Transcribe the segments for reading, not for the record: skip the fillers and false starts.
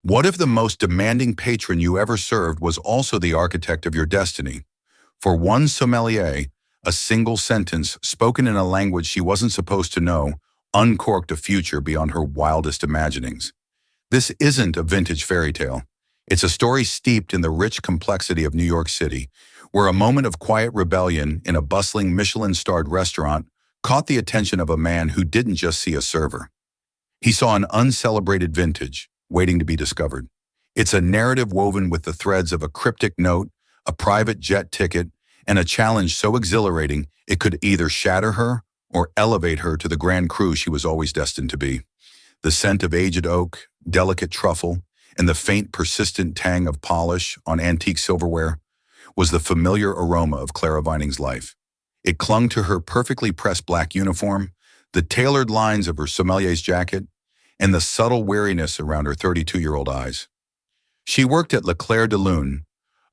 What if the most demanding patron you ever served was also the architect of your destiny? For one sommelier, a single sentence spoken in a language she wasn't supposed to know uncorked a future beyond her wildest imaginings. This isn't a vintage fairy tale. It's a story steeped in the rich complexity of New York City, where a moment of quiet rebellion in a bustling Michelin-starred restaurant caught the attention of a man who didn't just see a server. He saw an uncelebrated vintage waiting to be discovered. It's a narrative woven with the threads of a cryptic note, a private jet ticket, and a challenge so exhilarating it could either shatter her or elevate her to the grand crew she was always destined to be. The scent of aged oak, delicate truffle, and the faint, persistent tang of polish on antique silverware was the familiar aroma of Clara Vining's life. It clung to her perfectly pressed black uniform, the tailored lines of her sommelier's jacket, and the subtle weariness around her 32-year-old eyes. She worked at Le Clair de Lune,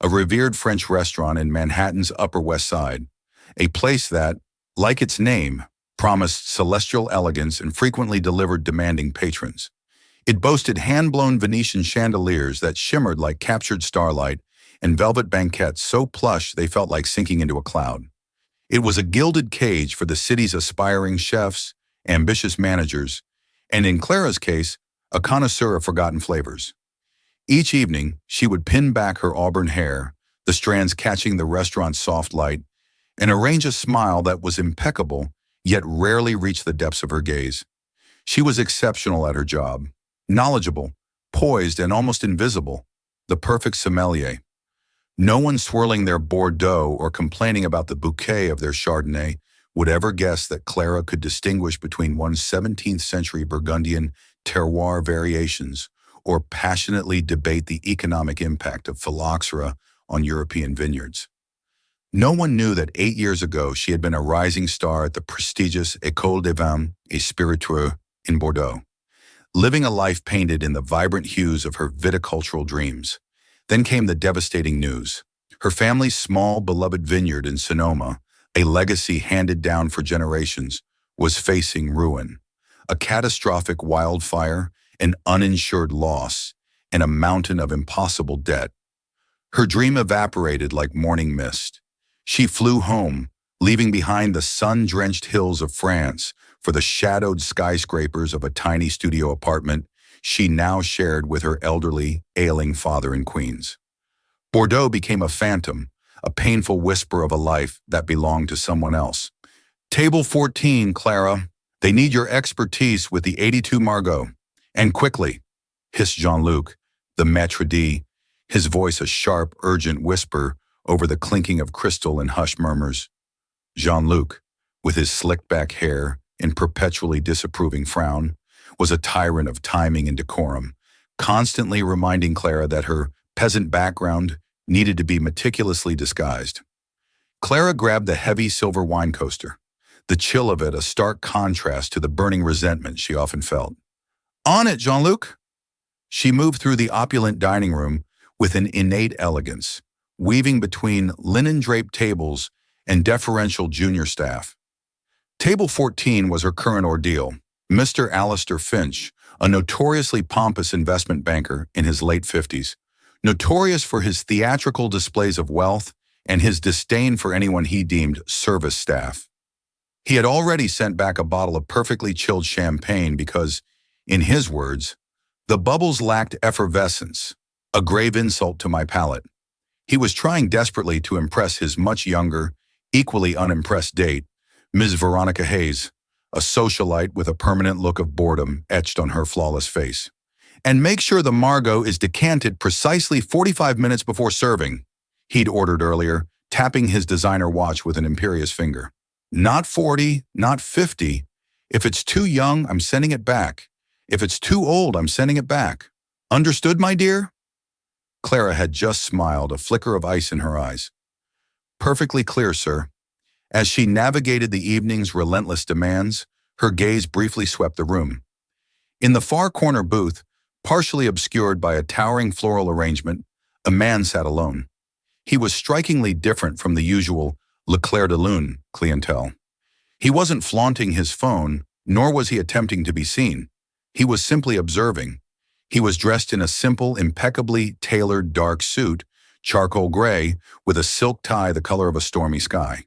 a revered French restaurant in Manhattan's Upper West Side, a place that, like its name, promised celestial elegance and frequently delivered demanding patrons. It boasted hand-blown Venetian chandeliers that shimmered like captured starlight and velvet banquettes so plush they felt like sinking into a cloud. It was a gilded cage for the city's aspiring chefs, ambitious managers, and in Clara's case, a connoisseur of forgotten flavors. Each evening, she would pin back her auburn hair, the strands catching the restaurant's soft light, and arrange a smile that was impeccable, yet rarely reached the depths of her gaze. She was exceptional at her job, knowledgeable, poised, and almost invisible, the perfect sommelier. No one swirling their Bordeaux or complaining about the bouquet of their Chardonnay would ever guess that Clara could distinguish between one's 17th century Burgundian terroir variations or passionately debate the economic impact of phylloxera on European vineyards. No one knew that 8 years ago she had been a rising star at the prestigious École des Vins et Spiritueux in Bordeaux, living a life painted in the vibrant hues of her viticultural dreams. Then came the devastating news. Her family's small, beloved vineyard in Sonoma, a legacy handed down for generations, was facing ruin. A catastrophic wildfire, an uninsured loss, and a mountain of impossible debt. Her dream evaporated like morning mist. She flew home, leaving behind the sun-drenched hills of France for the shadowed skyscrapers of a tiny studio apartment she now shared with her elderly, ailing father in Queens. Bordeaux became a phantom, a painful whisper of a life that belonged to someone else. Table 14, Clara. They need your expertise with the 82 Margaux. And quickly, hissed Jean-Luc, the maître d', his voice a sharp, urgent whisper over the clinking of crystal and hushed murmurs. Jean-Luc, with his slicked-back hair and perpetually disapproving frown, was a tyrant of timing and decorum, constantly reminding Clara that her peasant background needed to be meticulously disguised. Clara grabbed the heavy silver wine coaster, the chill of it a stark contrast to the burning resentment she often felt. On it, Jean-Luc! She moved through the opulent dining room with an innate elegance, weaving between linen-draped tables and deferential junior staff. Table 14 was her current ordeal. Mr. Alistair Finch, a notoriously pompous investment banker in his late 50s, notorious for his theatrical displays of wealth and his disdain for anyone he deemed service staff. He had already sent back a bottle of perfectly chilled champagne because, in his words, the bubbles lacked effervescence, a grave insult to my palate. He was trying desperately to impress his much younger, equally unimpressed date, Ms. Veronica Hayes, a socialite with a permanent look of boredom etched on her flawless face. And make sure the Margaux is decanted precisely 45 minutes before serving, he'd ordered earlier, tapping his designer watch with an imperious finger. Not 40, not 50. If it's too young, I'm sending it back. If it's too old, I'm sending it back. Understood, my dear? Clara had just smiled, a flicker of ice in her eyes. Perfectly clear, sir. As she navigated the evening's relentless demands, her gaze briefly swept the room. In the far corner booth, partially obscured by a towering floral arrangement, a man sat alone. He was strikingly different from the usual Le Clair de Lune clientele. He wasn't flaunting his phone, nor was he attempting to be seen. He was simply observing, He was dressed in a simple, impeccably tailored dark suit, charcoal gray, with a silk tie the color of a stormy sky.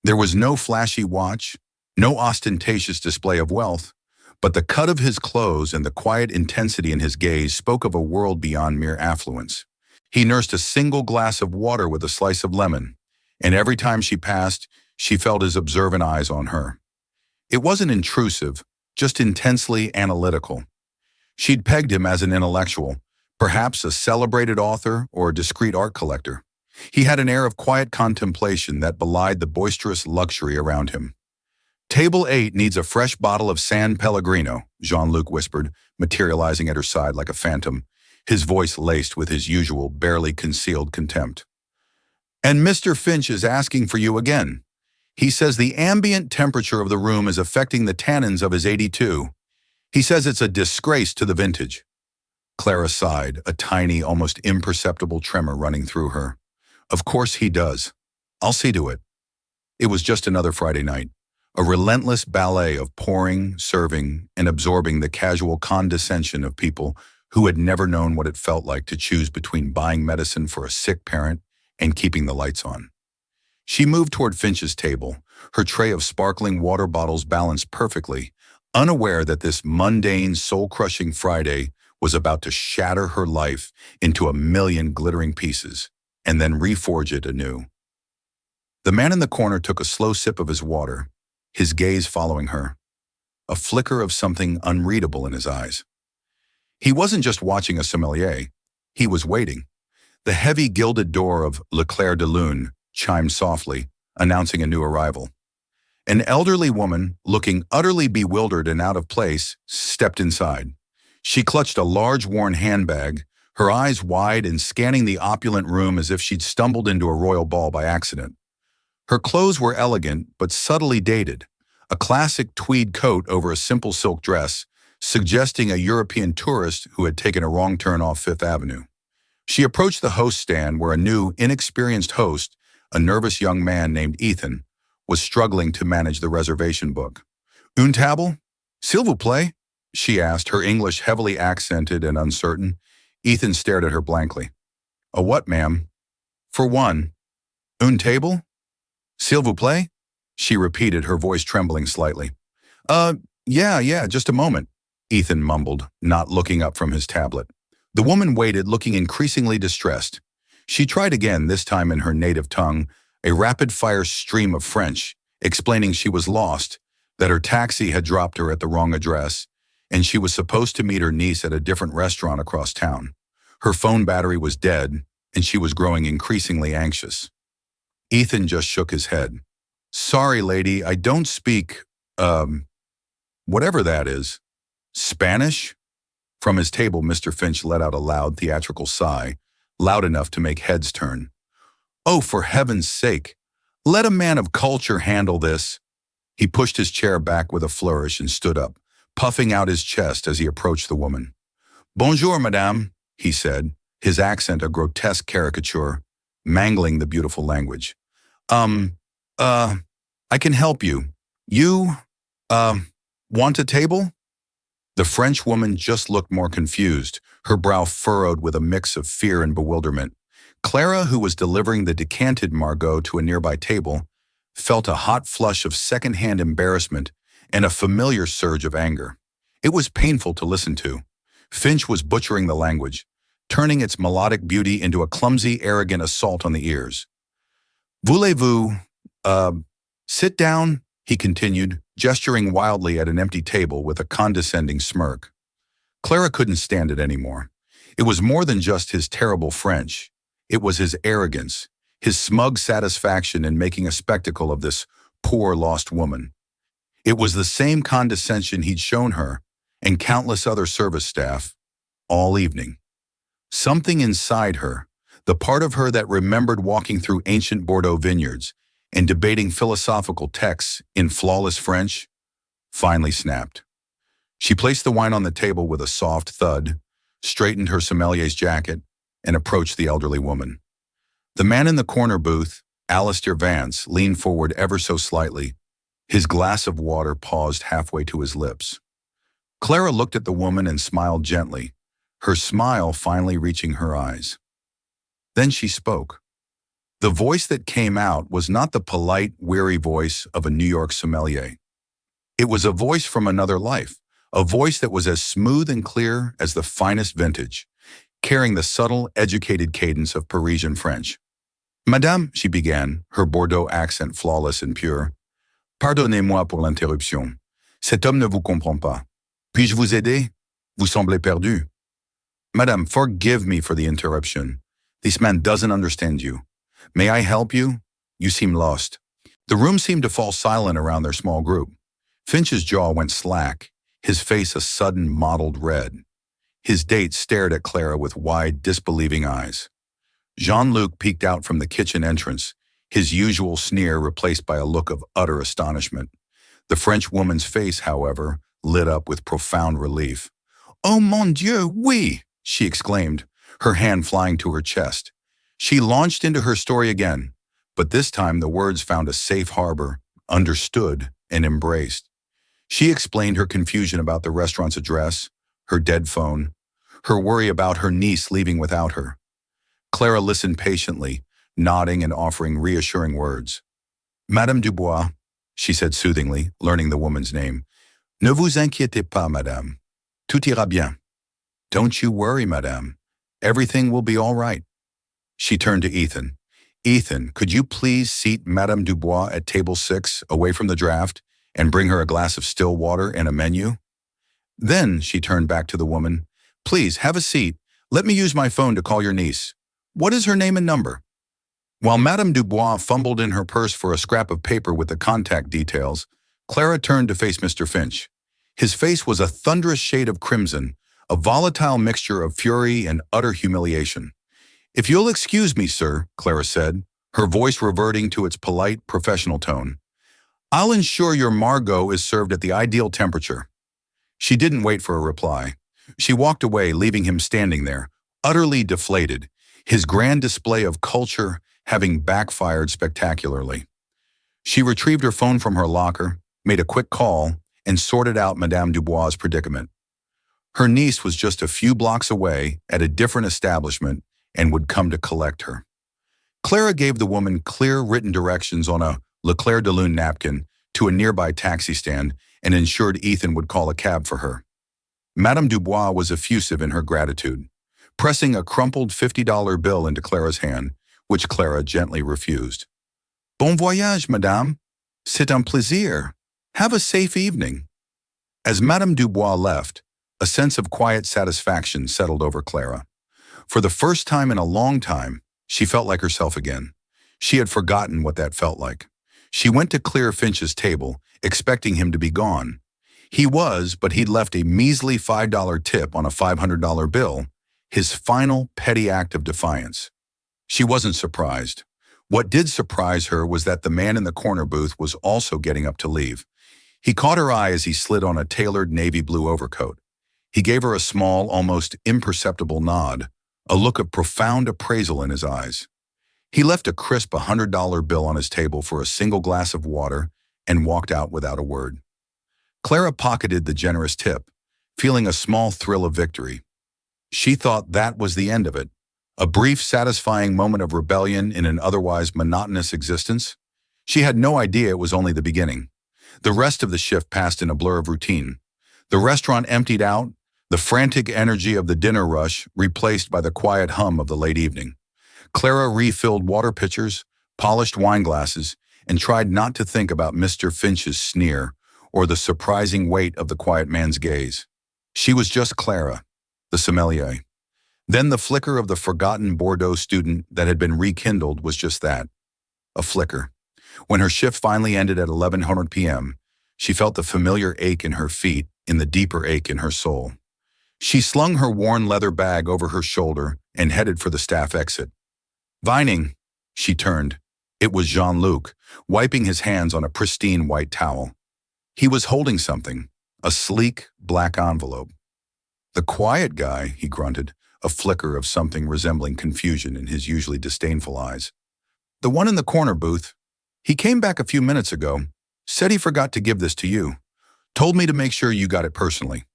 There was no flashy watch, no ostentatious display of wealth, but the cut of his clothes and the quiet intensity in his gaze spoke of a world beyond mere affluence. He nursed a single glass of water with a slice of lemon, and every time she passed, she felt his observant eyes on her. It wasn't intrusive, just intensely analytical. She'd pegged him as an intellectual, perhaps a celebrated author or a discreet art collector. He had an air of quiet contemplation that belied the boisterous luxury around him. "Table 8 needs a fresh bottle of San Pellegrino," Jean-Luc whispered, materializing at her side like a phantom, his voice laced with his usual, barely concealed contempt. "And Mr. Finch is asking for you again. He says the ambient temperature of the room is affecting the tannins of his 82. He says it's a disgrace to the vintage." Clara sighed, a tiny, almost imperceptible tremor running through her. "Of course he does. I'll see to it." It was just another Friday night, a relentless ballet of pouring, serving, and absorbing the casual condescension of people who had never known what it felt like to choose between buying medicine for a sick parent and keeping the lights on. She moved toward Finch's table, her tray of sparkling water bottles balanced perfectly, unaware that this mundane, soul-crushing Friday was about to shatter her life into a million glittering pieces and then reforge it anew. The man in the corner took a slow sip of his water, his gaze following her, a flicker of something unreadable in his eyes. He wasn't just watching a sommelier, he was waiting. The heavy gilded door of Le Clair de Lune chimed softly, announcing a new arrival. An elderly woman, looking utterly bewildered and out of place, stepped inside. She clutched a large worn handbag, her eyes wide and scanning the opulent room as if she'd stumbled into a royal ball by accident. Her clothes were elegant but subtly dated, a classic tweed coat over a simple silk dress, suggesting a European tourist who had taken a wrong turn off Fifth Avenue. She approached the host stand where a new, inexperienced host, a nervous young man named Ethan, was struggling to manage the reservation book. "Un table? S'il vous plaît?" she asked, her English heavily accented and uncertain. Ethan stared at her blankly. "A what, ma'am?" "For one." "Un table? S'il vous plaît?" she repeated, her voice trembling slightly. Yeah, just a moment," Ethan mumbled, not looking up from his tablet. The woman waited, looking increasingly distressed. She tried again, this time in her native tongue, a rapid-fire stream of French, explaining she was lost, that her taxi had dropped her at the wrong address, and she was supposed to meet her niece at a different restaurant across town. Her phone battery was dead, and she was growing increasingly anxious. Ethan just shook his head. "Sorry, lady, I don't speak, whatever that is." "Spanish?" From his table, Mr. Finch let out a loud, theatrical sigh, loud enough to make heads turn. "Oh, for heaven's sake, let a man of culture handle this." He pushed his chair back with a flourish and stood up, puffing out his chest as he approached the woman. "Bonjour, madame," he said, his accent a grotesque caricature, mangling the beautiful language. I can help you. You, want a table?" The French woman just looked more confused, her brow furrowed with a mix of fear and bewilderment. Clara, who was delivering the decanted Margot to a nearby table, felt a hot flush of second-hand embarrassment and a familiar surge of anger. It was painful to listen to. Finch was butchering the language, turning its melodic beauty into a clumsy, arrogant assault on the ears. "Voulez-vous, sit down?" he continued, gesturing wildly at an empty table with a condescending smirk. Clara couldn't stand it anymore. It was more than just his terrible French. It was his arrogance, his smug satisfaction in making a spectacle of this poor, lost woman. It was the same condescension he'd shown her and countless other service staff all evening. Something inside her, the part of her that remembered walking through ancient Bordeaux vineyards and debating philosophical texts in flawless French, finally snapped. She placed the wine on the table with a soft thud, straightened her sommelier's jacket, and approached the elderly woman. The man in the corner booth, Alistair Vance, leaned forward ever so slightly. His glass of water paused halfway to his lips. Clara looked at the woman and smiled gently, her smile finally reaching her eyes. Then she spoke. The voice that came out was not the polite, weary voice of a New York sommelier. It was a voice from another life, a voice that was as smooth and clear as the finest vintage, carrying the subtle, educated cadence of Parisian French. Madame, she began, her Bordeaux accent flawless and pure. Pardonnez-moi pour l'interruption. Cet homme ne vous comprend pas. Puis-je vous aider? Vous semblez perdu. Madame, forgive me for the interruption. This man doesn't understand you. May I help you? You seem lost. The room seemed to fall silent around their small group. Finch's jaw went slack, his face a sudden mottled red. His date stared at Clara with wide, disbelieving eyes. Jean-Luc peeked out from the kitchen entrance, his usual sneer replaced by a look of utter astonishment. The French woman's face, however, lit up with profound relief. "Oh mon Dieu, oui!" she exclaimed, her hand flying to her chest. She launched into her story again, but this time the words found a safe harbor, understood, and embraced. She explained her confusion about the restaurant's address, her dead phone, her worry about her niece leaving without her. Clara listened patiently, nodding and offering reassuring words. "Madame Dubois," she said soothingly, learning the woman's name. "Ne vous inquiétez pas, madame. Tout ira bien." "Don't you worry, madame. Everything will be all right." She turned to Ethan. "Ethan, could you please seat Madame Dubois at table 6, away from the draft, and bring her a glass of still water and a menu?" Then she turned back to the woman. "Please, have a seat. Let me use my phone to call your niece. What is her name and number?" While Madame Dubois fumbled in her purse for a scrap of paper with the contact details, Clara turned to face Mr. Finch. His face was a thunderous shade of crimson, a volatile mixture of fury and utter humiliation. "If you'll excuse me, sir," Clara said, her voice reverting to its polite, professional tone, "I'll ensure your Margot is served at the ideal temperature." She didn't wait for a reply. She walked away, leaving him standing there, utterly deflated, his grand display of culture having backfired spectacularly. She retrieved her phone from her locker, made a quick call, and sorted out Madame Dubois' predicament. Her niece was just a few blocks away at a different establishment and would come to collect her. Clara gave the woman clear written directions on a Le Clair de Lune napkin to a nearby taxi stand and ensured Ethan would call a cab for her. Madame Dubois was effusive in her gratitude, pressing a crumpled $50 bill into Clara's hand, which Clara gently refused. "Bon voyage, madame. C'est un plaisir. Have a safe evening." As Madame Dubois left, a sense of quiet satisfaction settled over Clara. For the first time in a long time, she felt like herself again. She had forgotten what that felt like. She went to clear Finch's table, expecting him to be gone. He was, but he'd left a measly $5 tip on a $500 bill, his final petty act of defiance. She wasn't surprised. What did surprise her was that the man in the corner booth was also getting up to leave. He caught her eye as he slid on a tailored navy blue overcoat. He gave her a small, almost imperceptible nod, a look of profound appraisal in his eyes. He left a crisp $100 bill on his table for a single glass of water and walked out without a word. Clara pocketed the generous tip, feeling a small thrill of victory. She thought that was the end of it, a brief, satisfying moment of rebellion in an otherwise monotonous existence. She had no idea it was only the beginning. The rest of the shift passed in a blur of routine. The restaurant emptied out, the frantic energy of the dinner rush replaced by the quiet hum of the late evening. Clara refilled water pitchers, polished wine glasses, and tried not to think about Mr. Finch's sneer or the surprising weight of the quiet man's gaze. She was just Clara, the sommelier. Then the flicker of the forgotten Bordeaux student that had been rekindled was just that, a flicker. When her shift finally ended at 11:00 p.m., she felt the familiar ache in her feet in the deeper ache in her soul. She slung her worn leather bag over her shoulder and headed for the staff exit. "Vining," she turned. It was Jean-Luc, wiping his hands on a pristine white towel. He was holding something, a sleek, black envelope. "The quiet guy," he grunted, a flicker of something resembling confusion in his usually disdainful eyes. "The one in the corner booth. He came back a few minutes ago, said he forgot to give this to you. Told me to make sure you got it personally."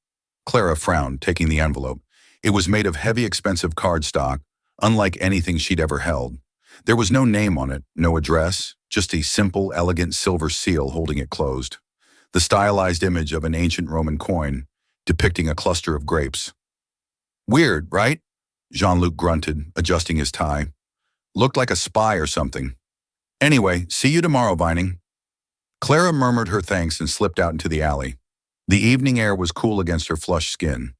Clara frowned, taking the envelope. It was made of heavy, expensive cardstock, unlike anything she'd ever held. There was no name on it, no address, just a simple, elegant silver seal holding it closed. The stylized image of an ancient Roman coin, depicting a cluster of grapes. Weird, right? Jean-Luc grunted, adjusting his tie. Looked like a spy or something. Anyway, see you tomorrow, Vining. Clara murmured her thanks and slipped out into the alley. The evening air was cool against her flushed skin.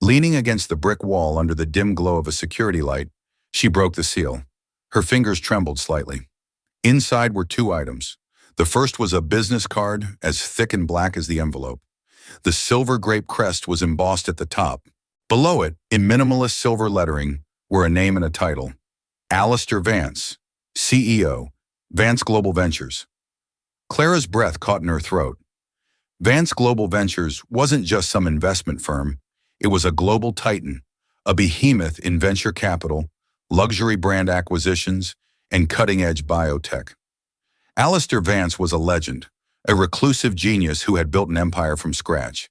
Leaning against the brick wall under the dim glow of a security light, she broke the seal. Her fingers trembled slightly. Inside were two items. The first was a business card, as thick and black as the envelope. The silver grape crest was embossed at the top. Below it, in minimalist silver lettering, were a name and a title. Alistair Vance, CEO, Vance Global Ventures. Clara's breath caught in her throat. Vance Global Ventures wasn't just some investment firm. It was a global titan, a behemoth in venture capital, luxury brand acquisitions, and cutting-edge biotech. Alistair Vance was a legend, a reclusive genius who had built an empire from scratch.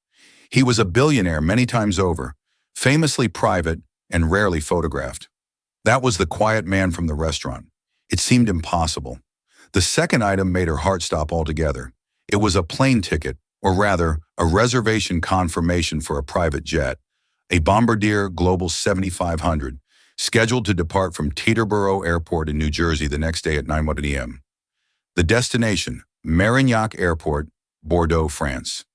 He was a billionaire many times over, famously private and rarely photographed. That was the quiet man from the restaurant. It seemed impossible. The second item made her heart stop altogether. It was a plane ticket, or rather, a reservation confirmation for a private jet, a Bombardier Global 7500, scheduled to depart from Teterboro Airport in New Jersey the next day at 9:1 a.m. The destination, Marignac Airport, Bordeaux, France.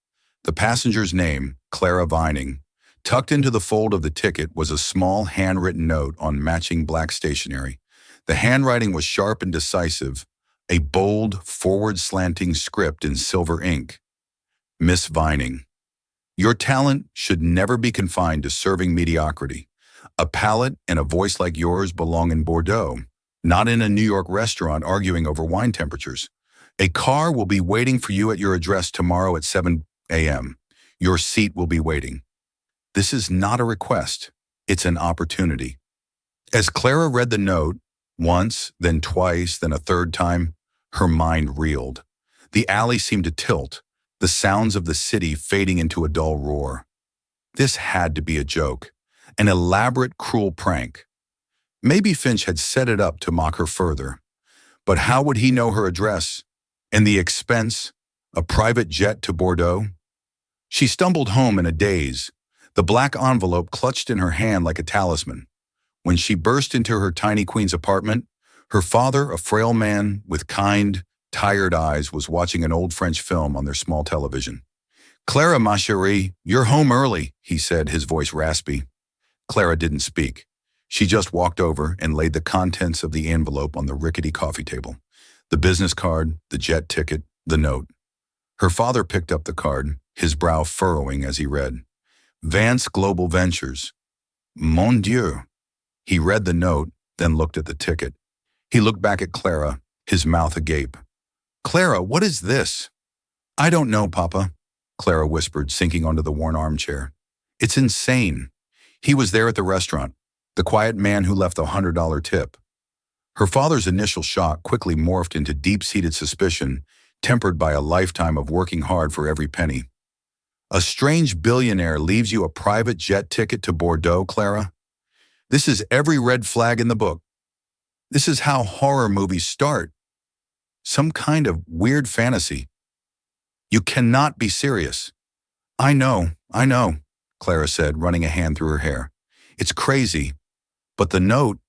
The passenger's name, Clara Vining. Tucked into the fold of the ticket was a small handwritten note on matching black stationery. The handwriting was sharp and decisive, a bold, forward-slanting script in silver ink. Miss Vining, your talent should never be confined to serving mediocrity. A palate and a voice like yours belong in Bordeaux, not in a New York restaurant arguing over wine temperatures. A car will be waiting for you at your address tomorrow at 7 a.m. Your seat will be waiting. This is not a request. It's an opportunity. As Clara read the note, once, then twice, then a third time, her mind reeled. The alley seemed to tilt, the sounds of the city fading into a dull roar. This had to be a joke, an elaborate, cruel prank. Maybe Finch had set it up to mock her further. But how would he know her address? And the expense? A private jet to Bordeaux? She stumbled home in a daze, the black envelope clutched in her hand like a talisman. When she burst into her tiny queen's apartment, her father, a frail man with kind, tired eyes, was watching an old French film on their small television. "Clara, ma chérie, you're home early," he said, his voice raspy. Clara didn't speak. She just walked over and laid the contents of the envelope on the rickety coffee table. The business card, the jet ticket, the note. Her father picked up the card, his brow furrowing as he read. Vance Global Ventures. Mon Dieu. He read the note, then looked at the ticket. He looked back at Clara, his mouth agape. "Clara, what is this?" "I don't know, Papa," Clara whispered, sinking onto the worn armchair. "It's insane. He was there at the restaurant, the quiet man who left the $100 tip." Her father's initial shock quickly morphed into deep-seated suspicion, tempered by a lifetime of working hard for every penny. "A strange billionaire leaves you a private jet ticket to Bordeaux, Clara? This is every red flag in the book. This is how horror movies start. Some kind of weird fantasy. You cannot be serious." I know, Clara said, running a hand through her hair. "It's crazy, but the note,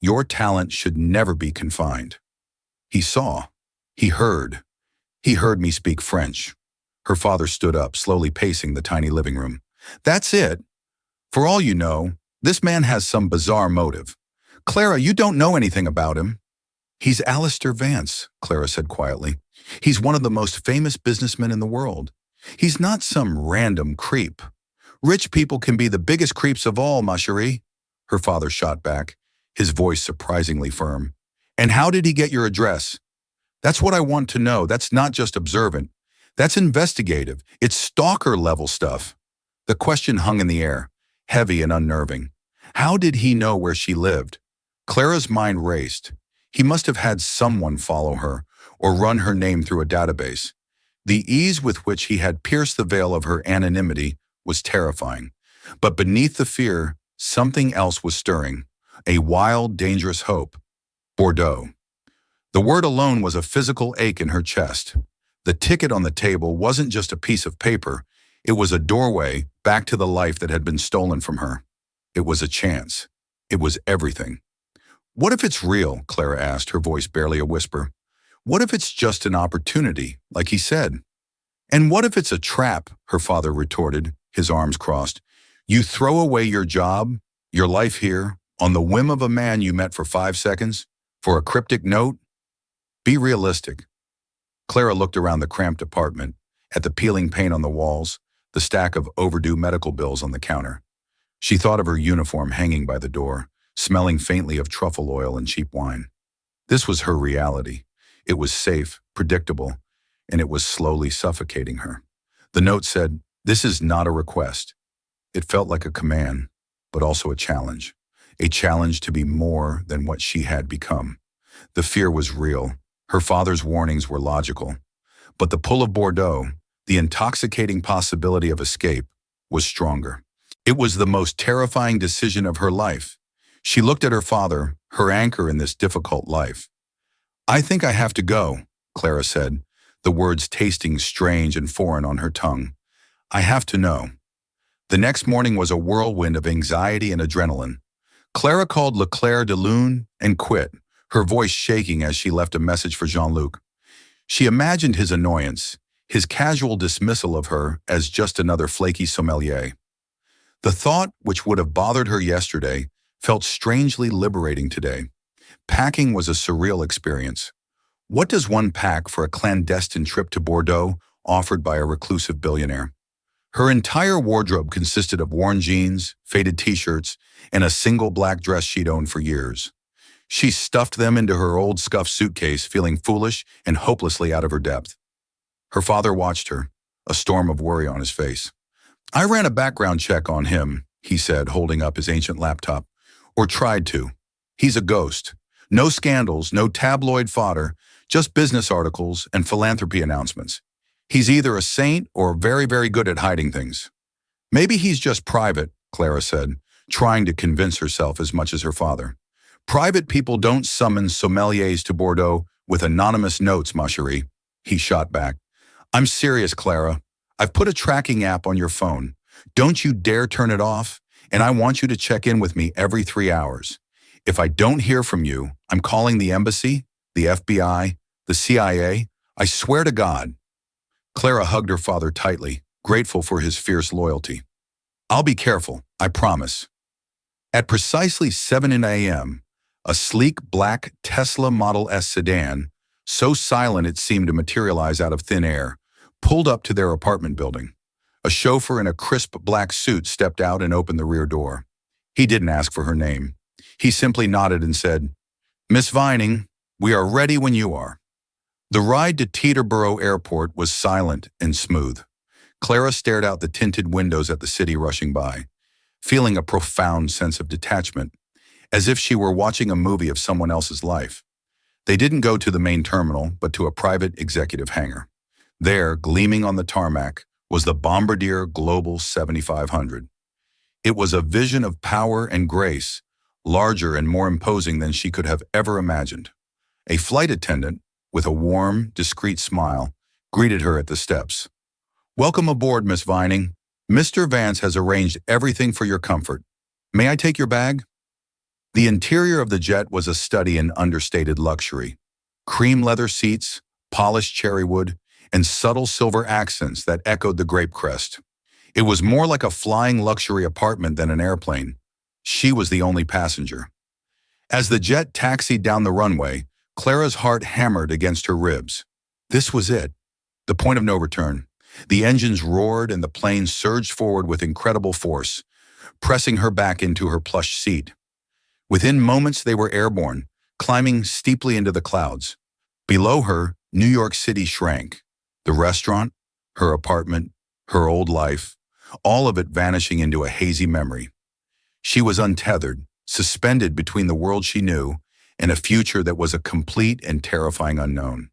your talent should never be confined." He saw. He heard. He heard me speak French. Her father stood up, slowly pacing the tiny living room. "That's it. For all you know, this man has some bizarre motive. Clara, you don't know anything about him." "He's Alistair Vance," Clara said quietly. "He's one of the most famous businessmen in the world. He's not some random creep. Rich people can be the biggest creeps of all, ma chérie," her father shot back, his voice surprisingly firm. "And how did he get your address? That's what I want to know. That's not just observant. That's investigative. It's stalker-level stuff." The question hung in the air, heavy and unnerving. How did he know where she lived? Clara's mind raced. He must have had someone follow her or run her name through a database. The ease with which he had pierced the veil of her anonymity was terrifying. But beneath the fear, something else was stirring, a wild, dangerous hope. Bordeaux. The word alone was a physical ache in her chest. The ticket on the table wasn't just a piece of paper, it was a doorway back to the life that had been stolen from her. It was a chance. It was everything. What if it's real? Clara asked, her voice barely a whisper. What if it's just an opportunity, like he said? And what if it's a trap? Her father retorted, his arms crossed. You throw away your job, your life here, on the whim of a man you met for 5 seconds, for a cryptic note? Be realistic. Clara looked around the cramped apartment, at the peeling paint on the walls, the stack of overdue medical bills on the counter. She thought of her uniform hanging by the door, smelling faintly of truffle oil and cheap wine. This was her reality. It was safe, predictable, and it was slowly suffocating her. The note said, "This is not a request." It felt like a command, but also a challenge to be more than what she had become. The fear was real. Her father's warnings were logical. But the pull of Bordeaux, the intoxicating possibility of escape, was stronger. It was the most terrifying decision of her life. She looked at her father, her anchor in this difficult life. "I think I have to go," Clara said, the words tasting strange and foreign on her tongue. "I have to know." The next morning was a whirlwind of anxiety and adrenaline. Clara called Leclerc de Lune and quit, her voice shaking as she left a message for Jean-Luc. She imagined his annoyance, his casual dismissal of her as just another flaky sommelier. The thought, which would have bothered her yesterday, felt strangely liberating today. Packing was a surreal experience. What does one pack for a clandestine trip to Bordeaux offered by a reclusive billionaire? Her entire wardrobe consisted of worn jeans, faded t-shirts, and a single black dress she'd owned for years. She stuffed them into her old scuffed suitcase, feeling foolish and hopelessly out of her depth. Her father watched her, a storm of worry on his face. "I ran a background check on him," he said, holding up his ancient laptop. "Or tried to. He's a ghost. No scandals, no tabloid fodder, just business articles and philanthropy announcements. He's either a saint or very, very good at hiding things." "Maybe he's just private," Clara said, trying to convince herself as much as her father. "Private people don't summon sommeliers to Bordeaux with anonymous notes, ma chérie," he shot back. "I'm serious, Clara. I've put a tracking app on your phone. Don't you dare turn it off, and I want you to check in with me every 3 hours. If I don't hear from you, I'm calling the embassy, the FBI, the CIA. I swear to God." Clara hugged her father tightly, grateful for his fierce loyalty. "I'll be careful, I promise." At precisely 7 a.m., a sleek black Tesla Model S sedan, so silent it seemed to materialize out of thin air, pulled up to their apartment building. A chauffeur in a crisp black suit stepped out and opened the rear door. He didn't ask for her name. He simply nodded and said, "Miss Vining, we are ready when you are." The ride to Teterboro Airport was silent and smooth. Clara stared out the tinted windows at the city rushing by, feeling a profound sense of detachment, as if she were watching a movie of someone else's life. They didn't go to the main terminal, but to a private executive hangar. There, gleaming on the tarmac, was the Bombardier Global 7500. It was a vision of power and grace, larger and more imposing than she could have ever imagined. A flight attendant, with a warm, discreet smile, greeted her at the steps. "Welcome aboard, Miss Vining. Mr. Vance has arranged everything for your comfort. May I take your bag?" The interior of the jet was a study in understated luxury. Cream leather seats, polished cherry wood, and subtle silver accents that echoed the grape crest. It was more like a flying luxury apartment than an airplane. She was the only passenger. As the jet taxied down the runway, Clara's heart hammered against her ribs. This was it, the point of no return. The engines roared and the plane surged forward with incredible force, pressing her back into her plush seat. Within moments they were airborne, climbing steeply into the clouds. Below her, New York City shrank. The restaurant, her apartment, her old life, all of it vanishing into a hazy memory. She was untethered, suspended between the world she knew and a future that was a complete and terrifying unknown.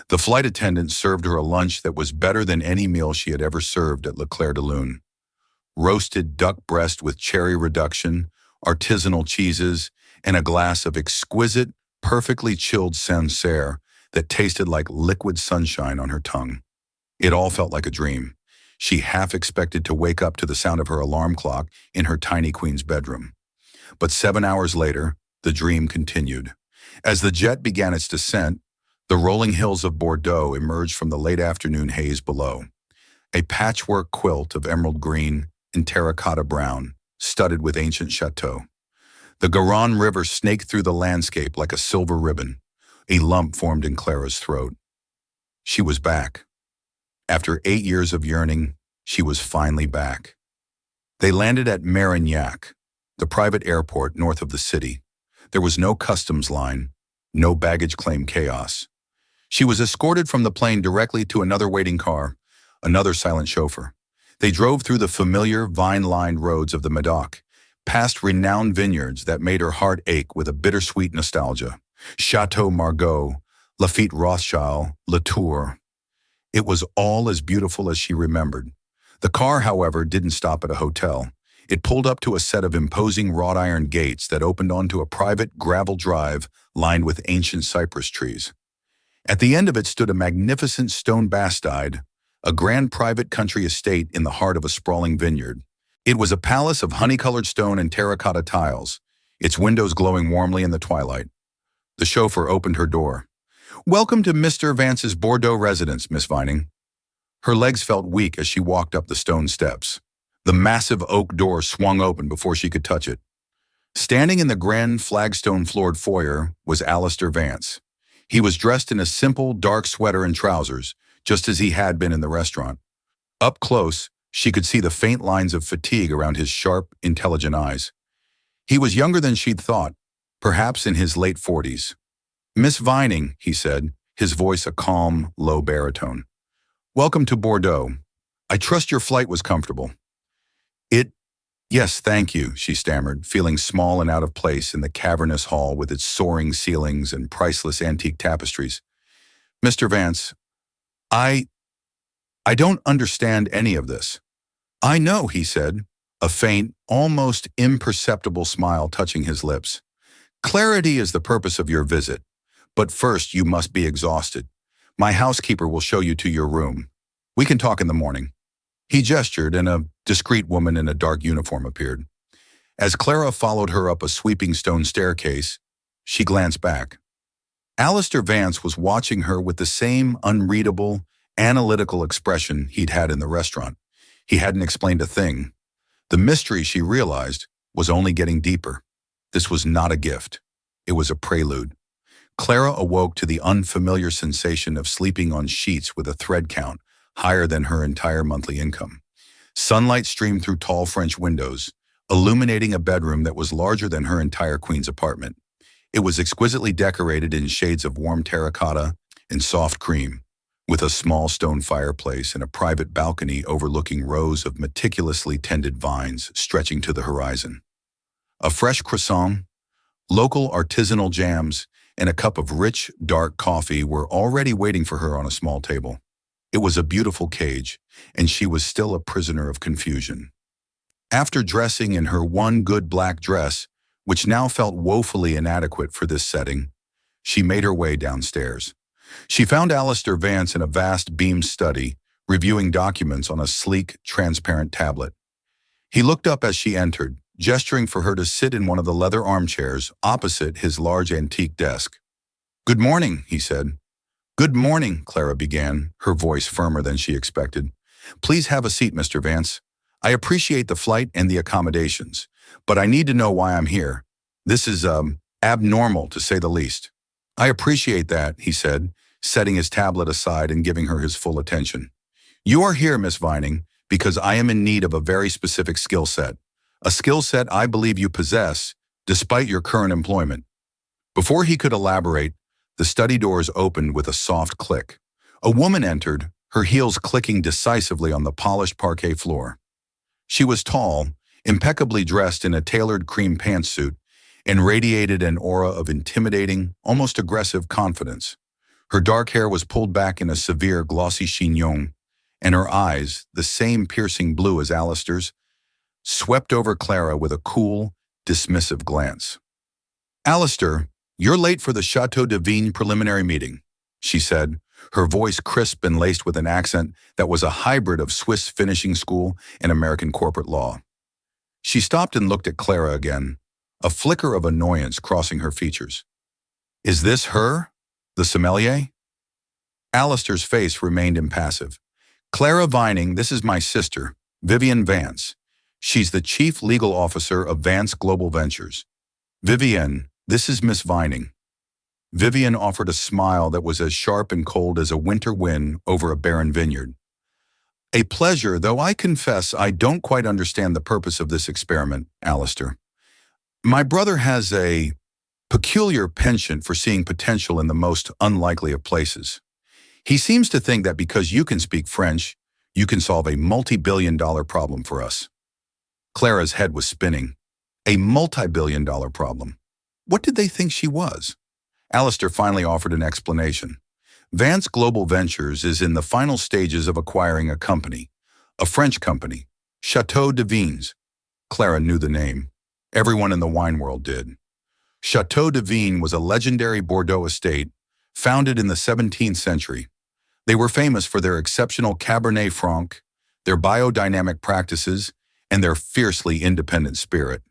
The flight attendant served her a lunch that was better than any meal she had ever served at Leclerc de Lune. roasted duck breast with cherry reduction, artisanal cheeses, and a glass of exquisite, perfectly chilled Sancerre that tasted like liquid sunshine on her tongue. It all felt like a dream. She half expected to wake up to the sound of her alarm clock in her tiny queen's bedroom. But 7 hours later, the dream continued. As the jet began its descent, the rolling hills of Bordeaux emerged from the late afternoon haze below. A patchwork quilt of emerald green and terracotta brown, studded with ancient chateaux. The Garonne River snaked through the landscape like a silver ribbon. A lump formed in Clara's throat. She was back. After 8 years of yearning, she was finally back. They landed at Marignac, the private airport north of the city. There was no customs line, no baggage claim chaos. She was escorted from the plane directly to another waiting car, another silent chauffeur. They drove through the familiar vine-lined roads of the Médoc, past renowned vineyards that made her heart ache with a bittersweet nostalgia. Chateau Margaux, Lafite Rothschild, Latour. It was all as beautiful as she remembered. The car, however, didn't stop at a hotel. It pulled up to a set of imposing wrought iron gates that opened onto a private gravel drive lined with ancient cypress trees. At the end of it stood a magnificent stone bastide, a grand private country estate in the heart of a sprawling vineyard. It was a palace of honey-colored stone and terracotta tiles, its windows glowing warmly in the twilight. The chauffeur opened her door. "Welcome to Mr. Vance's Bordeaux residence, Miss Vining." Her legs felt weak as she walked up the stone steps. The massive oak door swung open before she could touch it. Standing in the grand flagstone-floored foyer was Alistair Vance. He was dressed in a simple, dark sweater and trousers, just as he had been in the restaurant. Up close, she could see the faint lines of fatigue around his sharp, intelligent eyes. He was younger than she'd thought, perhaps in his late 40s. "Miss Vining," he said, his voice a calm, low baritone. "Welcome to Bordeaux. I trust your flight was comfortable." Yes, thank you," she stammered, feeling small and out of place in the cavernous hall with its soaring ceilings and priceless antique tapestries. "Mr. Vance, I don't understand any of this." "I know," he said, a faint, almost imperceptible smile touching his lips. "Clarity is the purpose of your visit, but first you must be exhausted. My housekeeper will show you to your room. We can talk in the morning." He gestured, and a discreet woman in a dark uniform appeared. As Clara followed her up a sweeping stone staircase, she glanced back. Alistair Vance was watching her with the same unreadable, analytical expression he'd had in the restaurant. He hadn't explained a thing. The mystery, she realized, was only getting deeper. This was not a gift. It was a prelude. Clara awoke to the unfamiliar sensation of sleeping on sheets with a thread count higher than her entire monthly income. Sunlight streamed through tall French windows, illuminating a bedroom that was larger than her entire queen's apartment. It was exquisitely decorated in shades of warm terracotta and soft cream, with a small stone fireplace and a private balcony overlooking rows of meticulously tended vines stretching to the horizon. A fresh croissant, local artisanal jams, and a cup of rich, dark coffee were already waiting for her on a small table. It was a beautiful cage, and she was still a prisoner of confusion. After dressing in her one good black dress, which now felt woefully inadequate for this setting, she made her way downstairs. She found Alistair Vance in a vast beamed study, reviewing documents on a sleek, transparent tablet. He looked up as she entered, gesturing for her to sit in one of the leather armchairs opposite his large antique desk. "Good morning," he said. "Good morning," Clara began, her voice firmer than she expected. "Please have a seat, Mr. Vance. I appreciate the flight and the accommodations, but I need to know why I'm here. This is, abnormal, to say the least." "I appreciate that," he said, setting his tablet aside and giving her his full attention. "You are here, Miss Vining, because I am in need of a very specific skill set. A skill set I believe you possess, despite your current employment." Before he could elaborate, the study doors opened with a soft click. A woman entered, her heels clicking decisively on the polished parquet floor. She was tall, impeccably dressed in a tailored cream pantsuit, and radiated an aura of intimidating, almost aggressive confidence. Her dark hair was pulled back in a severe, glossy chignon, and her eyes, the same piercing blue as Alistair's, swept over Clara with a cool, dismissive glance. "Alistair, you're late for the Chateau de Vigne preliminary meeting," she said, her voice crisp and laced with an accent that was a hybrid of Swiss finishing school and American corporate law. She stopped and looked at Clara again, a flicker of annoyance crossing her features. "Is this her? The sommelier?" Alistair's face remained impassive. "Clara Vining, this is my sister, Vivian Vance. She's the chief legal officer of Vance Global Ventures. Vivian, this is Miss Vining." Vivian offered a smile that was as sharp and cold as a winter wind over a barren vineyard. "A pleasure, though I confess I don't quite understand the purpose of this experiment, Alistair. My brother has a peculiar penchant for seeing potential in the most unlikely of places. He seems to think that because you can speak French, you can solve a multi-billion-dollar problem for us." Clara's head was spinning. A multi-billion-dollar problem. What did they think she was? Alistair finally offered an explanation. "Vance Global Ventures is in the final stages of acquiring a company, a French company, Chateau de Vignes." Clara knew the name. Everyone in the wine world did. Chateau de Vignes was a legendary Bordeaux estate founded in the 17th century. They were famous for their exceptional Cabernet Franc, their biodynamic practices, and their fiercely independent spirit.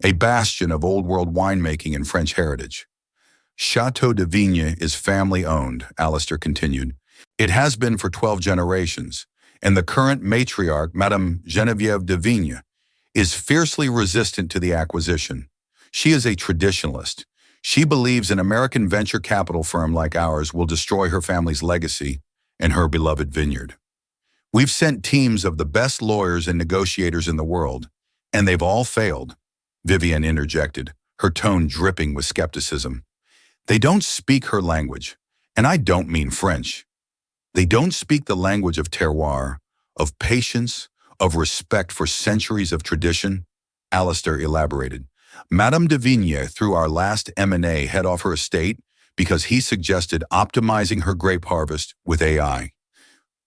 A bastion of old-world winemaking and French heritage. "Chateau de Vigne is family-owned," Alistair continued. "It has been for 12 generations, and the current matriarch, Madame Geneviève de Vigne, is fiercely resistant to the acquisition. She is a traditionalist. She believes an American venture capital firm like ours will destroy her family's legacy and her beloved vineyard. We've sent teams of the best lawyers and negotiators in the world, and they've all failed," Vivian interjected, her tone dripping with skepticism. "They don't speak her language, and I don't mean French. They don't speak the language of terroir, of patience, of respect for centuries of tradition," Alistair elaborated. "Madame de Vigne threw our last M&A head off her estate because he suggested optimizing her grape harvest with AI.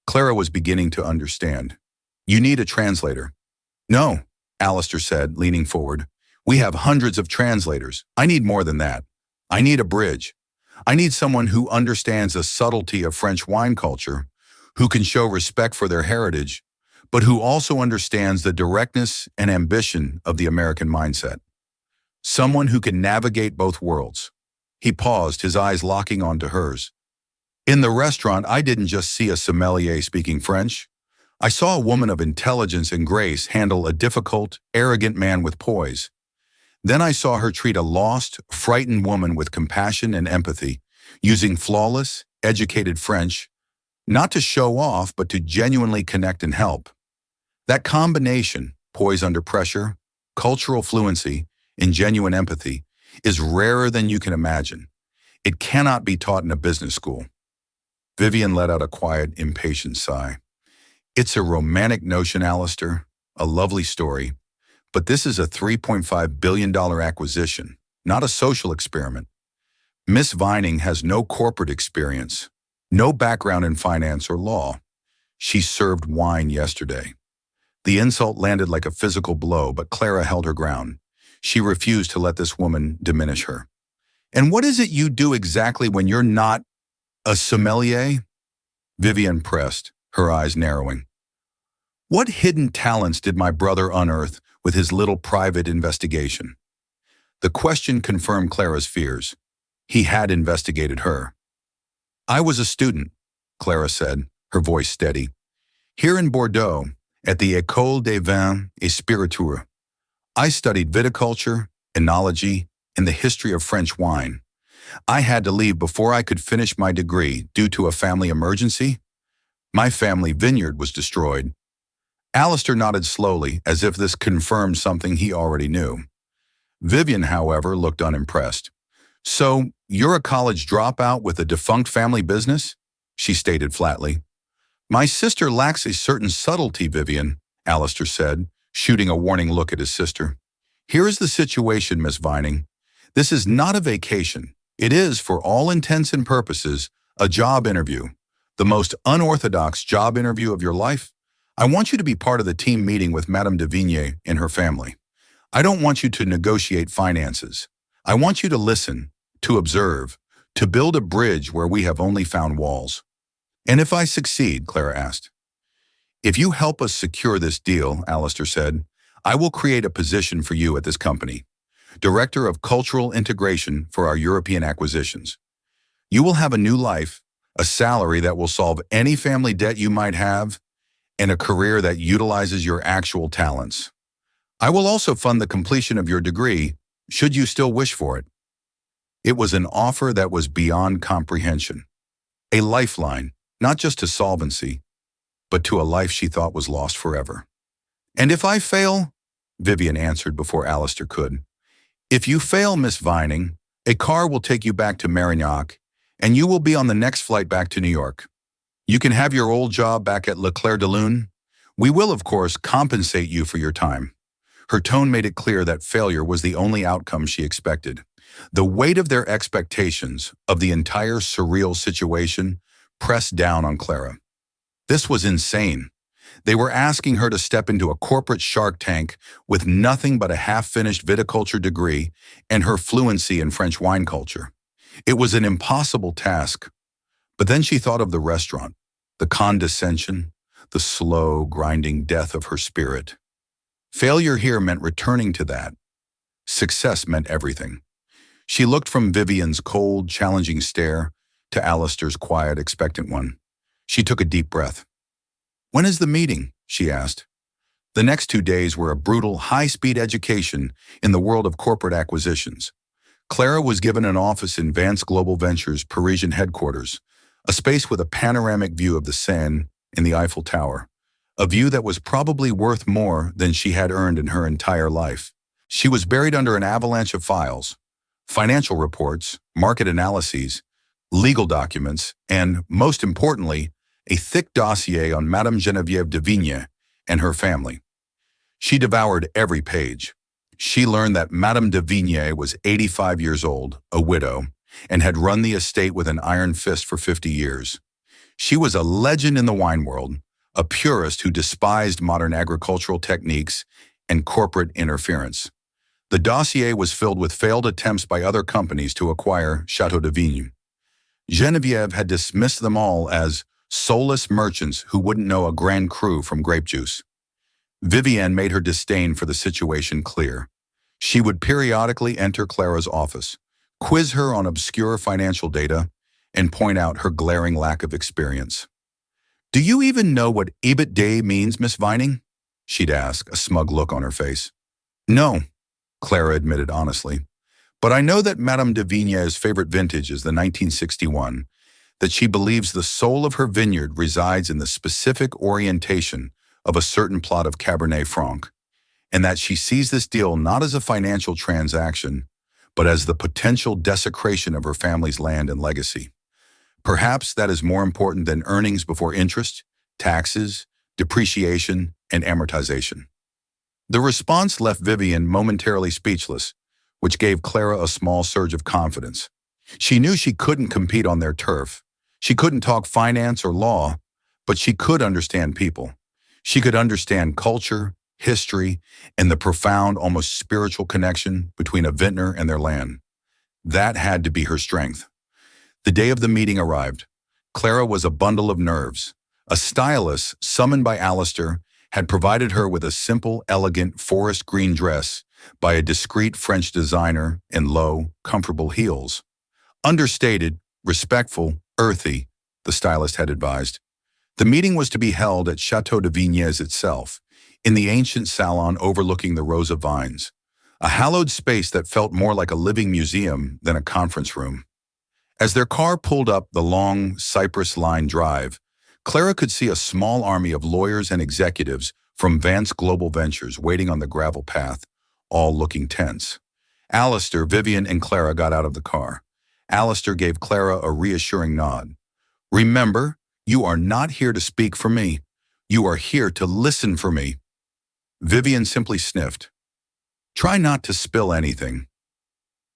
Clara was beginning to understand. "You need a translator." "No," Alistair said, leaning forward. "We have hundreds of translators. I need more than that. I need a bridge. I need someone who understands the subtlety of French wine culture, who can show respect for their heritage, but who also understands the directness and ambition of the American mindset. Someone who can navigate both worlds." He paused, his eyes locking onto hers. "In the restaurant, I didn't just see a sommelier speaking French. I saw a woman of intelligence and grace handle a difficult, arrogant man with poise. Then I saw her treat a lost, frightened woman with compassion and empathy, using flawless, educated French, not to show off, but to genuinely connect and help. That combination, poise under pressure, cultural fluency, and genuine empathy, is rarer than you can imagine. It cannot be taught in a business school." Vivian let out a quiet, impatient sigh. "It's a romantic notion, Alistair, a lovely story, but this is a $3.5 billion acquisition, not a social experiment. Miss Vining has no corporate experience, no background in finance or law. She served wine yesterday." The insult landed like a physical blow, but Clara held her ground. She refused to let this woman diminish her. "And what is it you do exactly when you're not a sommelier?" Vivian pressed, her eyes narrowing. "What hidden talents did my brother unearth with his little private investigation?" The question confirmed Clara's fears. He had investigated her. "I was a student," Clara said, her voice steady. "Here in Bordeaux, at the École des Vins et Spiritueux. I studied viticulture, enology, and the history of French wine. I had to leave before I could finish my degree due to a family emergency. My family vineyard was destroyed." Alistair nodded slowly, as if this confirmed something he already knew. Vivian, however, looked unimpressed. "So, you're a college dropout with a defunct family business?" she stated flatly. "My sister lacks a certain subtlety, Vivian," Alistair said, shooting a warning look at his sister. "Here is the situation, Miss Vining. This is not a vacation. It is, for all intents and purposes, a job interview. The most unorthodox job interview of your life. I want you to be part of the team meeting with Madame de Vigny and her family. I don't want you to negotiate finances. I want you to listen, to observe, to build a bridge where we have only found walls." "And if I succeed?" Clara asked. "If you help us secure this deal," Alistair said, "I will create a position for you at this company, Director of Cultural Integration for our European acquisitions. You will have a new life, a salary that will solve any family debt you might have, and a career that utilizes your actual talents. I will also fund the completion of your degree, should you still wish for it." It was an offer that was beyond comprehension. A lifeline, not just to solvency, but to a life she thought was lost forever. "And if I fail?" Vivian answered before Alistair could. "If you fail, Miss Vining, a car will take you back to Marignac, and you will be on the next flight back to New York. You can have your old job back at Le Clair de Lune. We will, of course, compensate you for your time." Her tone made it clear that failure was the only outcome she expected. The weight of their expectations, of the entire surreal situation, pressed down on Clara. This was insane. They were asking her to step into a corporate shark tank with nothing but a half-finished viticulture degree and her fluency in French wine culture. It was an impossible task. But then she thought of the restaurant, the condescension, the slow, grinding death of her spirit. Failure here meant returning to that. Success meant everything. She looked from Vivian's cold, challenging stare to Alistair's quiet, expectant one. She took a deep breath. "When is the meeting?" she asked. The next 2 days were a brutal, high-speed education in the world of corporate acquisitions. Clara was given an office in Vance Global Ventures' Parisian headquarters, a space with a panoramic view of the Seine and the Eiffel Tower, a view that was probably worth more than she had earned in her entire life. She was buried under an avalanche of files, financial reports, market analyses, legal documents, and, most importantly, a thick dossier on Madame Geneviève de Vigny and her family. She devoured every page. She learned that Madame de Vigny was 85 years old, a widow, and had run the estate with an iron fist for 50 years. She was a legend in the wine world, a purist who despised modern agricultural techniques and corporate interference. The dossier was filled with failed attempts by other companies to acquire Château de Vigny. Geneviève had dismissed them all as soulless merchants who wouldn't know a Grand Cru from grape juice. Vivienne made her disdain for the situation clear. She would periodically enter Clara's office, quiz her on obscure financial data, and point out her glaring lack of experience. "Do you even know what EBITDA means, Miss Vining?" she'd ask, a smug look on her face. "No," Clara admitted honestly, "but I know that Madame de Vigny's favorite vintage is the 1961, that she believes the soul of her vineyard resides in the specific orientation of a certain plot of Cabernet Franc, and that she sees this deal not as a financial transaction, but as the potential desecration of her family's land and legacy. Perhaps that is more important than earnings before interest, taxes, depreciation, and amortization." The response left Vivian momentarily speechless, which gave Clara a small surge of confidence. She knew she couldn't compete on their turf. She couldn't talk finance or law, but she could understand people. She could understand culture, history, and the profound, almost spiritual connection between a vintner and their land. That had to be her strength. The day of the meeting arrived. Clara was a bundle of nerves. A stylist, summoned by Alistair, had provided her with a simple, elegant forest green dress by a discreet French designer in low, comfortable heels. Understated, respectful, earthy, the stylist had advised. The meeting was to be held at Château de Vigny itself, in the ancient salon overlooking the rows of vines, a hallowed space that felt more like a living museum than a conference room. As their car pulled up the long, cypress-lined drive, Clara could see a small army of lawyers and executives from Vance Global Ventures waiting on the gravel path, all looking tense. Alistair, Vivian, and Clara got out of the car. Alistair gave Clara a reassuring nod. "Remember, you are not here to speak for me. You are here to listen for me." Vivian simply sniffed. "Try not to spill anything."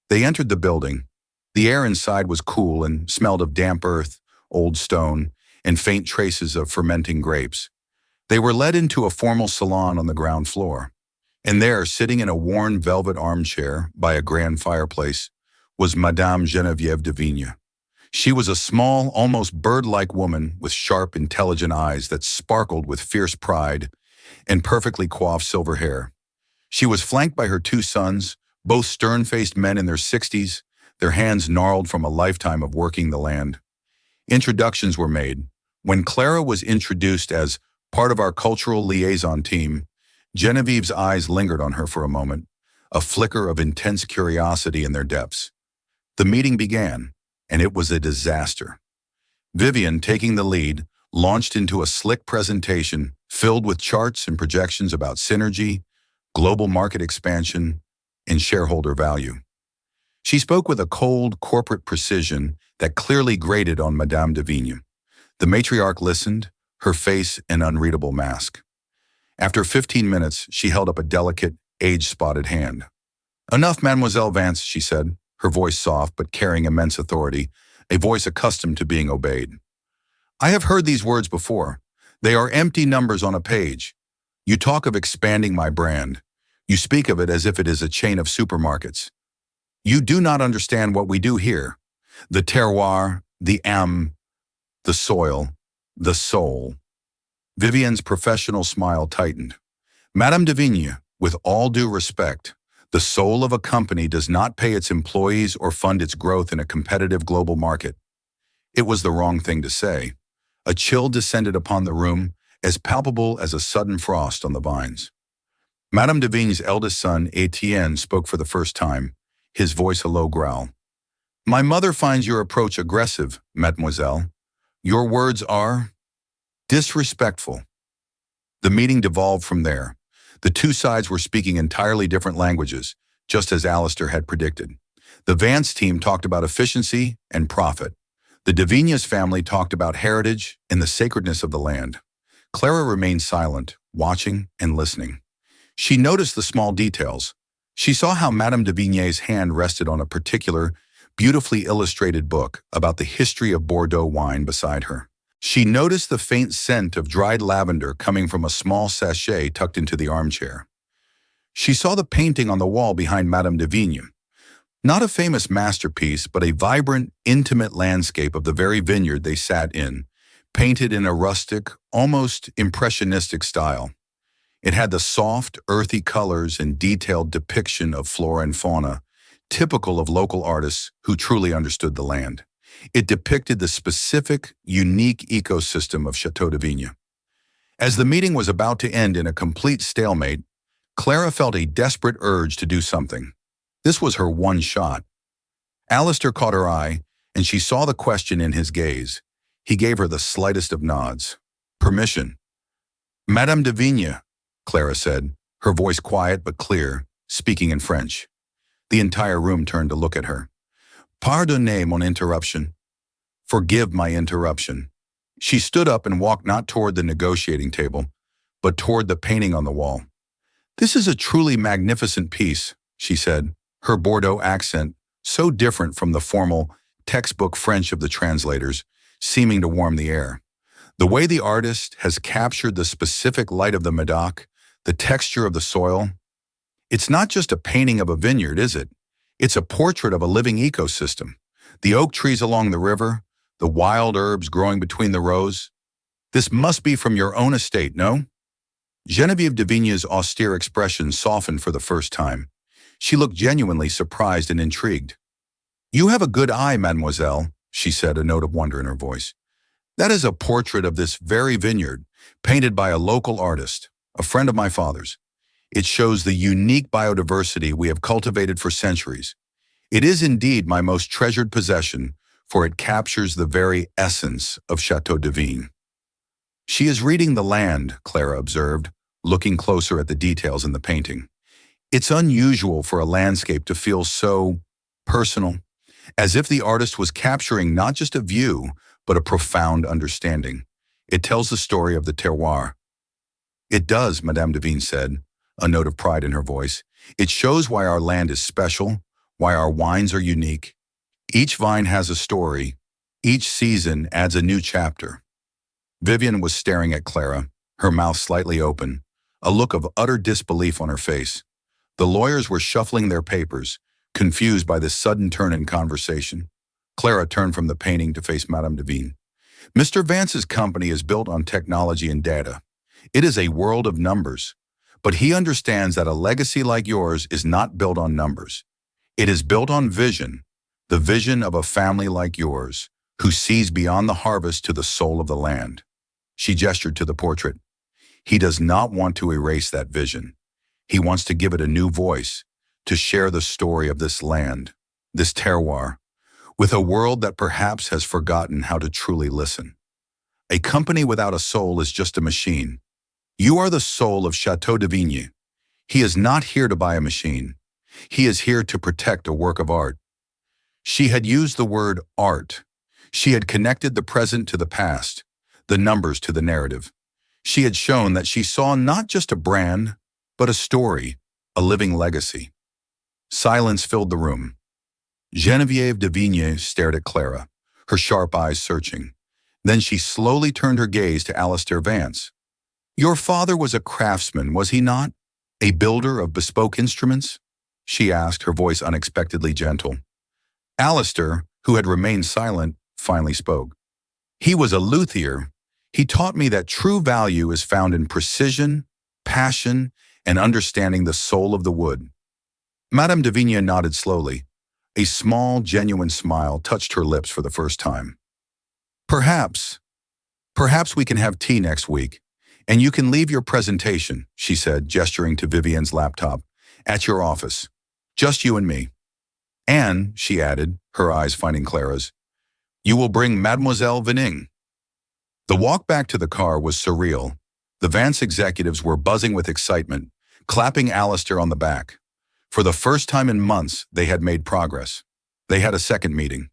They entered the building. The air inside was cool and smelled of damp earth, old stone, and faint traces of fermenting grapes. They were led into a formal salon on the ground floor, and there, sitting in a worn velvet armchair by a grand fireplace, was Madame Geneviève de Vigne. She was a small, almost bird-like woman with sharp, intelligent eyes that sparkled with fierce pride and perfectly coiffed silver hair. She was flanked by her two sons, both stern-faced men in their 60s, their hands gnarled from a lifetime of working the land. Introductions were made. When Clara was introduced as part of our cultural liaison team, Genevieve's eyes lingered on her for a moment, a flicker of intense curiosity in their depths. The meeting began, and it was a disaster. Vivian, taking the lead, launched into a slick presentation filled with charts and projections about synergy, global market expansion, and shareholder value. She spoke with a cold, corporate precision that clearly grated on Madame de Vigne. The matriarch listened, her face an unreadable mask. After 15 minutes, she held up a delicate, age-spotted hand. "Enough, Mademoiselle Vance," she said, her voice soft but carrying immense authority, a voice accustomed to being obeyed. "I have heard these words before. They are empty numbers on a page. You talk of expanding my brand. You speak of it as if it is a chain of supermarkets. You do not understand what we do here. The terroir, the âme, the soil, the soul." Vivian's professional smile tightened. "Madame de Vigne, with all due respect, the soul of a company does not pay its employees or fund its growth in a competitive global market." It was the wrong thing to say. A chill descended upon the room, as palpable as a sudden frost on the vines. Madame de Vigne's eldest son, Etienne, spoke for the first time, his voice a low growl. "My mother finds your approach aggressive, mademoiselle. Your words are disrespectful." The meeting devolved from there. The two sides were speaking entirely different languages, just as Alistair had predicted. The Vance team talked about efficiency and profit. The de Vigne's family talked about heritage and the sacredness of the land. Clara remained silent, watching and listening. She noticed the small details. She saw how Madame de Vigne's hand rested on a particular, beautifully illustrated book about the history of Bordeaux wine beside her. She noticed the faint scent of dried lavender coming from a small sachet tucked into the armchair. She saw the painting on the wall behind Madame de Vigne. Not a famous masterpiece, but a vibrant, intimate landscape of the very vineyard they sat in, painted in a rustic, almost impressionistic style. It had the soft, earthy colors and detailed depiction of flora and fauna, typical of local artists who truly understood the land. It depicted the specific, unique ecosystem of Chateau de Vigne. As the meeting was about to end in a complete stalemate, Clara felt a desperate urge to do something. This was her one shot. Alistair caught her eye, and she saw the question in his gaze. He gave her the slightest of nods. "Permission." "Madame de Vigne," Clara said, her voice quiet but clear, speaking in French. The entire room turned to look at her. "Pardonnez mon interruption." "Forgive my interruption." She stood up and walked not toward the negotiating table, but toward the painting on the wall. "This is a truly magnificent piece," she said, her Bordeaux accent, so different from the formal, textbook French of the translators, seeming to warm the air. The way the artist has captured the specific light of the Medoc, the texture of the soil. It's not just a painting of a vineyard, is it? It's a portrait of a living ecosystem. The oak trees along the river, the wild herbs growing between the rows. This must be from your own estate, no? Geneviève de Vigne's austere expression softened for the first time. She looked genuinely surprised and intrigued. "You have a good eye, mademoiselle," she said, a note of wonder in her voice. "That is a portrait of this very vineyard, painted by a local artist, a friend of my father's. It shows the unique biodiversity we have cultivated for centuries. It is indeed my most treasured possession, for it captures the very essence of Chateau de Vigne." "She is reading the land," Clara observed, looking closer at the details in the painting. "It's unusual for a landscape to feel so personal, as if the artist was capturing not just a view, but a profound understanding. It tells the story of the terroir." "It does," Madame de Vigne said, a note of pride in her voice. "It shows why our land is special, why our wines are unique. Each vine has a story. Each season adds a new chapter." Vivian was staring at Clara, her mouth slightly open, a look of utter disbelief on her face. The lawyers were shuffling their papers, confused by this sudden turn in conversation. Clara turned from the painting to face Madame Devine. Mr. Vance's company is built on technology and data. It is a world of numbers. But he understands that a legacy like yours is not built on numbers. It is built on vision, the vision of a family like yours, who sees beyond the harvest to the soul of the land. She gestured to the portrait. He does not want to erase that vision. He wants to give it a new voice, to share the story of this land, this terroir, with a world that perhaps has forgotten how to truly listen. A company without a soul is just a machine. You are the soul of Chateau de Vigne. He is not here to buy a machine. He is here to protect a work of art. She had used the word art. She had connected the present to the past, the numbers to the narrative. She had shown that she saw not just a brand, but a story, a living legacy. Silence filled the room. Geneviève de Vigne stared at Clara, her sharp eyes searching. Then she slowly turned her gaze to Alistair Vance. Your father was a craftsman, was he not? A builder of bespoke instruments? She asked, her voice unexpectedly gentle. Alistair, who had remained silent, finally spoke. He was a luthier. He taught me that true value is found in precision, passion, and understanding the soul of the wood. Madame de Vigne nodded slowly. A small, genuine smile touched her lips for the first time. Perhaps we can have tea next week, and you can leave your presentation, she said, gesturing to Vivienne's laptop, at your office. Just you and me. And, she added, her eyes finding Clara's, you will bring Mademoiselle Vining. The walk back to the car was surreal. The Vance executives were buzzing with excitement, clapping Alistair on the back. For the first time in months, they had made progress. They had a second meeting.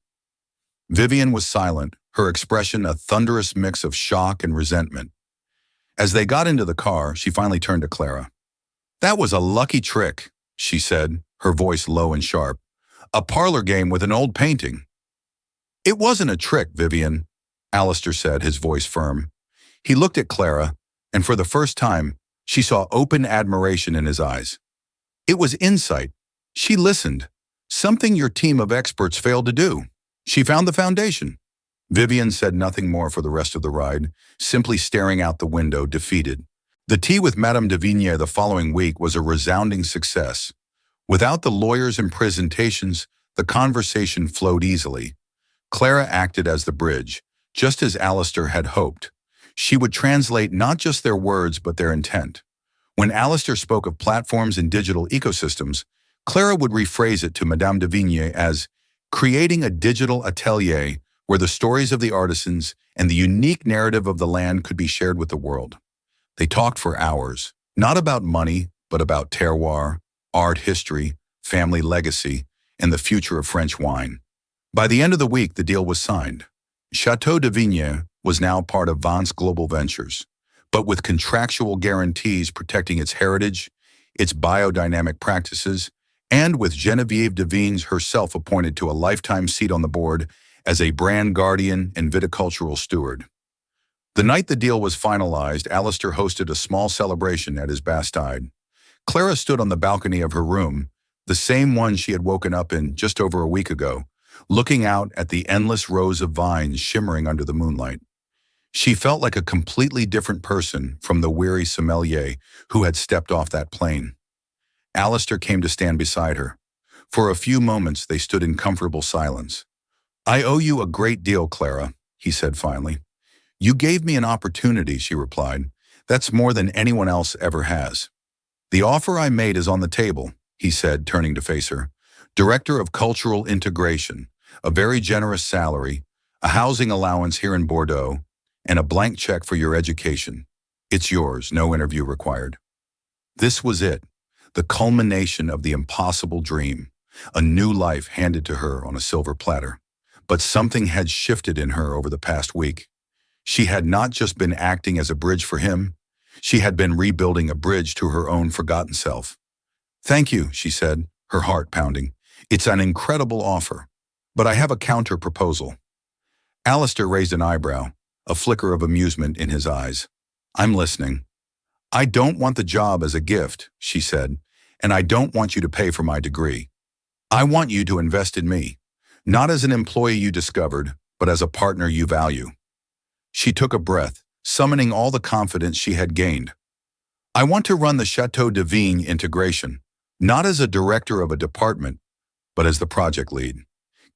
Vivienne was silent, her expression a thunderous mix of shock and resentment. As they got into the car, she finally turned to Clara. That was a lucky trick, she said, her voice low and sharp. A parlor game with an old painting. It wasn't a trick, Vivienne, Alistair said, his voice firm. He looked at Clara, and for the first time, she saw open admiration in his eyes. It was insight. She listened. Something your team of experts failed to do. She found the foundation. Vivienne said nothing more for the rest of the ride, simply staring out the window, defeated. The tea with Madame de Vigne the following week was a resounding success. Without the lawyers and presentations, the conversation flowed easily. Clara acted as the bridge, just as Alistair had hoped. She would translate not just their words, but their intent. When Alistair spoke of platforms and digital ecosystems, Clara would rephrase it to Madame de Vigne as creating a digital atelier where the stories of the artisans and the unique narrative of the land could be shared with the world. They talked for hours, not about money, but about terroir, art history, family legacy, and the future of French wine. By the end of the week, the deal was signed. Chateau de Vigne was now part of Vance Global Ventures, but with contractual guarantees protecting its heritage, its biodynamic practices, and with Geneviève de Vignes herself appointed to a lifetime seat on the board as a brand guardian and viticultural steward. The night the deal was finalized, Alistair hosted a small celebration at his Bastide. Clara stood on the balcony of her room, the same one she had woken up in just over a week ago, looking out at the endless rows of vines shimmering under the moonlight. She felt like a completely different person from the weary sommelier who had stepped off that plane. Alistair came to stand beside her. For a few moments, they stood in comfortable silence. I owe you a great deal, Clara, he said finally. You gave me an opportunity, she replied. That's more than anyone else ever has. The offer I made is on the table, he said, turning to face her. Director of Cultural Integration, a very generous salary, a housing allowance here in Bordeaux, and a blank check for your education. It's yours, no interview required. This was it, the culmination of the impossible dream, a new life handed to her on a silver platter. But something had shifted in her over the past week. She had not just been acting as a bridge for him, she had been rebuilding a bridge to her own forgotten self. Thank you, she said, her heart pounding. It's an incredible offer, but I have a counter-proposal. Alistair raised an eyebrow, a flicker of amusement in his eyes. I'm listening. I don't want the job as a gift, she said, and I don't want you to pay for my degree. I want you to invest in me, not as an employee you discovered, but as a partner you value. She took a breath, summoning all the confidence she had gained. I want to run the Chateau de Vigne integration, not as a director of a department, but as the project lead.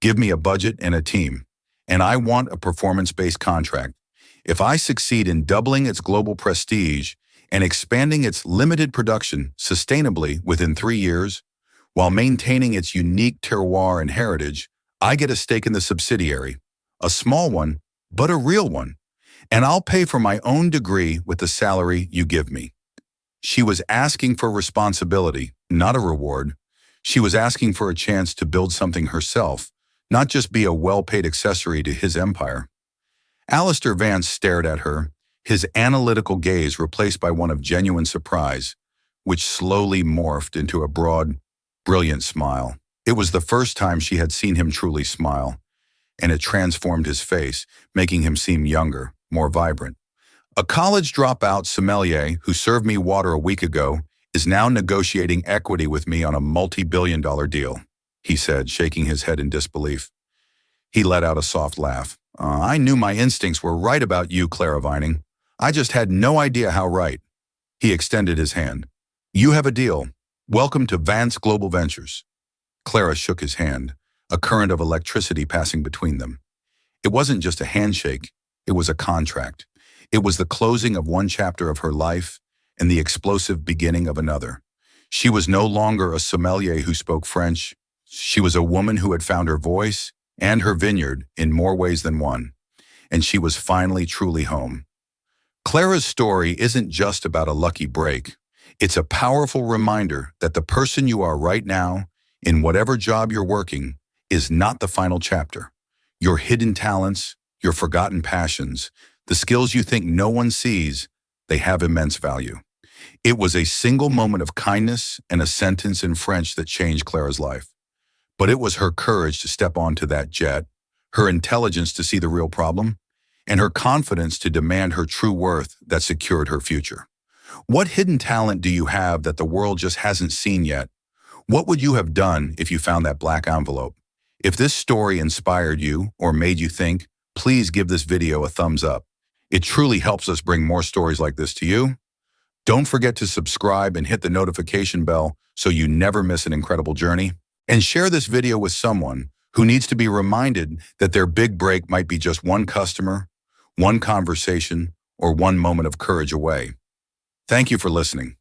Give me a budget and a team, and I want a performance-based contract. If I succeed in doubling its global prestige and expanding its limited production sustainably within 3 years, while maintaining its unique terroir and heritage, I get a stake in the subsidiary, a small one, but a real one, and I'll pay for my own degree with the salary you give me. She was asking for responsibility, not a reward. She was asking for a chance to build something herself, not just be a well-paid accessory to his empire. Alistair Vance stared at her, his analytical gaze replaced by one of genuine surprise, which slowly morphed into a broad, brilliant smile. It was the first time she had seen him truly smile, and it transformed his face, making him seem younger, more vibrant. A college dropout sommelier who served me water a week ago is now negotiating equity with me on a multi-billion-dollar deal, he said, shaking his head in disbelief. He let out a soft laugh. I knew my instincts were right about you, Clara Vining. I just had no idea how right. He extended his hand. You have a deal. Welcome to Vance Global Ventures. Clara shook his hand, a current of electricity passing between them. It wasn't just a handshake, it was a contract. It was the closing of one chapter of her life and the explosive beginning of another. She was no longer a sommelier who spoke French. She was a woman who had found her voice and her vineyard in more ways than one, and she was finally truly home. Clara's story isn't just about a lucky break. It's a powerful reminder that the person you are right now, in whatever job you're working, is not the final chapter. Your hidden talents, your forgotten passions, the skills you think no one sees, they have immense value. It was a single moment of kindness and a sentence in French that changed Clara's life. But it was her courage to step onto that jet, her intelligence to see the real problem, and her confidence to demand her true worth that secured her future. What hidden talent do you have that the world just hasn't seen yet? What would you have done if you found that black envelope? If this story inspired you or made you think, please give this video a thumbs up. It truly helps us bring more stories like this to you. Don't forget to subscribe and hit the notification bell so you never miss an incredible journey. And share this video with someone who needs to be reminded that their big break might be just one customer, one conversation, or one moment of courage away. Thank you for listening.